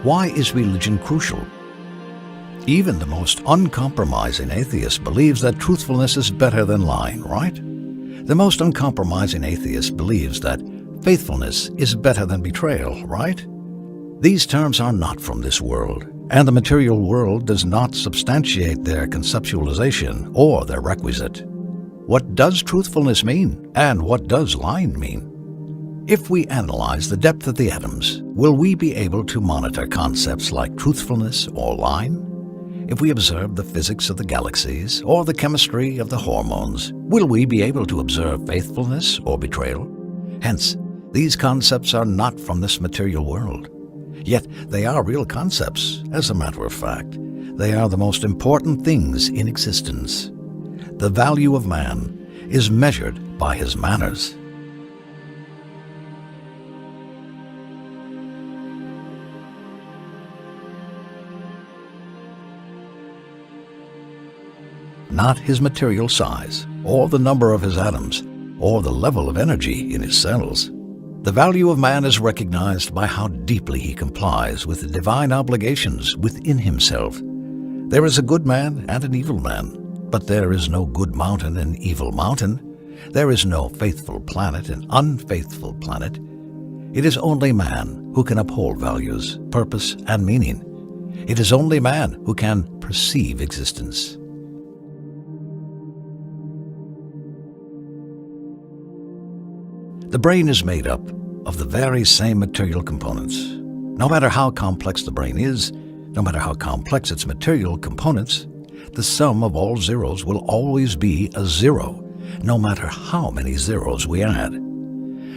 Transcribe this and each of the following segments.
Why is religion crucial? Even the most uncompromising atheist believes that truthfulness is better than lying, right? The most uncompromising atheist believes that faithfulness is better than betrayal, right? These terms are not from this world, and the material world does not substantiate their conceptualization or their requisite. What does truthfulness mean, and what does lying mean? If we analyze the depth of the atoms, will we be able to monitor concepts like truthfulness or lying? If we observe the physics of the galaxies or the chemistry of the hormones, will we be able to observe faithfulness or betrayal? Hence, these concepts are not from this material world. Yet they are real concepts, as a matter of fact. They are the most important things in existence. The value of man is measured by his manners. Not his material size, or the number of his atoms, or the level of energy in his cells. The value of man is recognized by how deeply he complies with the divine obligations within himself. There is a good man and an evil man, but there is no good mountain and evil mountain. There is no faithful planet and unfaithful planet. It is only man who can uphold values, purpose, and meaning. It is only man who can perceive existence. The brain is made up of the very same material components. No matter how complex the brain is, no matter how complex its material components, the sum of all zeros will always be a zero, no matter how many zeros we add.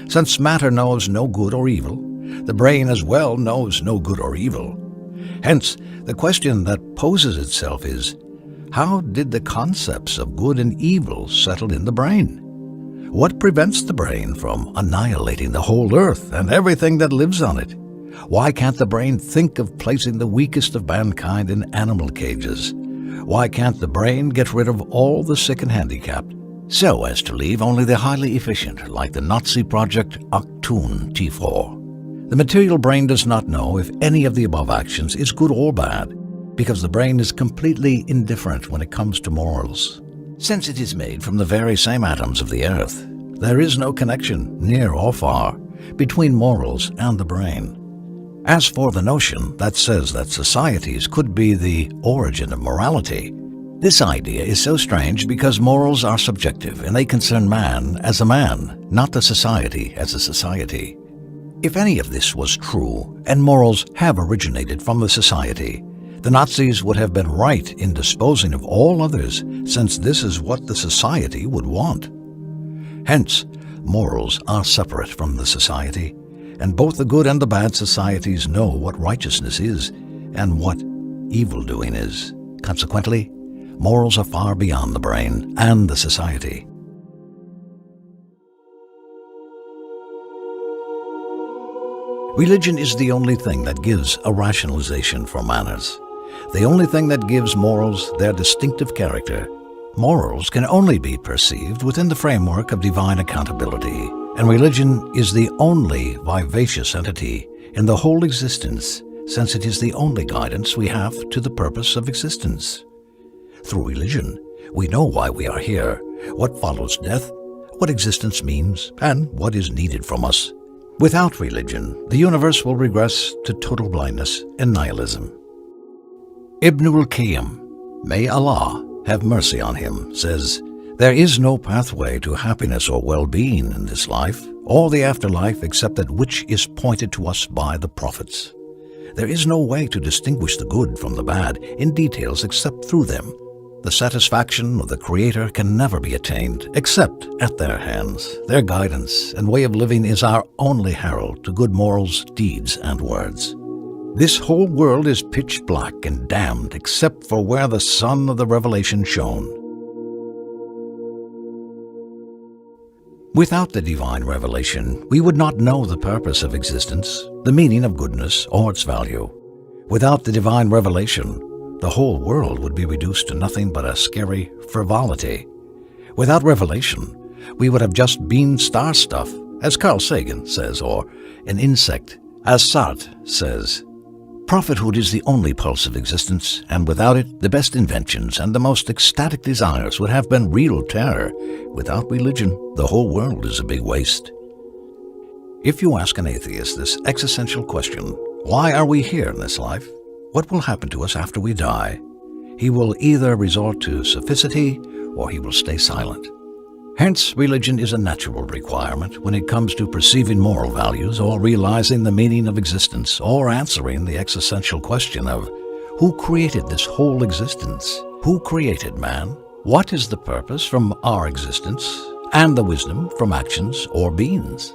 Since matter knows no good or evil, the brain as well knows no good or evil. Hence, the question that poses itself is, how did the concepts of good and evil settle in the brain? What prevents the brain from annihilating the whole earth and everything that lives on it? Why can't the brain think of placing the weakest of mankind in animal cages? Why can't the brain get rid of all the sick and handicapped, so as to leave only the highly efficient, like the Nazi project Achtung T4? The material brain does not know if any of the above actions is good or bad, because the brain is completely indifferent when it comes to morals. Since it is made from the very same atoms of the earth, there is no connection, near or far, between morals and the brain. As for the notion that says that societies could be the origin of morality, this idea is so strange because morals are subjective and they concern man as a man, not the society as a society. If any of this was true, and morals have originated from the society, the Nazis would have been right in disposing of all others, since this is what the society would want. Hence, morals are separate from the society, and both the good and the bad societies know what righteousness is and what evildoing is. Consequently, morals are far beyond the brain and the society. Religion is the only thing that gives a rationalization for manners, the only thing that gives morals their distinctive character. Morals can only be perceived within the framework of divine accountability, and religion is the only vivacious entity in the whole existence, since it is the only guidance we have to the purpose of existence. Through religion, we know why we are here, what follows death, what existence means, and what is needed from us. Without religion, the universe will regress to total blindness and nihilism. Ibn al-Qayyim, may Allah have mercy on him, says, "There is no pathway to happiness or well-being in this life or the afterlife except that which is pointed to us by the prophets. There is no way to distinguish the good from the bad in details except through them. The satisfaction of the Creator can never be attained except at their hands. Their guidance and way of living is our only herald to good morals, deeds, and words. This whole world is pitch black and damned except for where the sun of the revelation shone." Without the divine revelation, we would not know the purpose of existence, the meaning of goodness, or its value. Without the divine revelation, the whole world would be reduced to nothing but a scary frivolity. Without revelation, we would have just been star stuff, as Carl Sagan says, or an insect, as Sartre says. Prophethood is the only pulse of existence, and without it, the best inventions and the most ecstatic desires would have been real terror. Without religion, the whole world is a big waste. If you ask an atheist this existential question, why are we here in this life? What will happen to us after we die? He will either resort to sophicity or he will stay silent. Hence, religion is a natural requirement when it comes to perceiving moral values or realizing the meaning of existence or answering the existential question of who created this whole existence? Who created man? What is the purpose from our existence and the wisdom from actions or beings?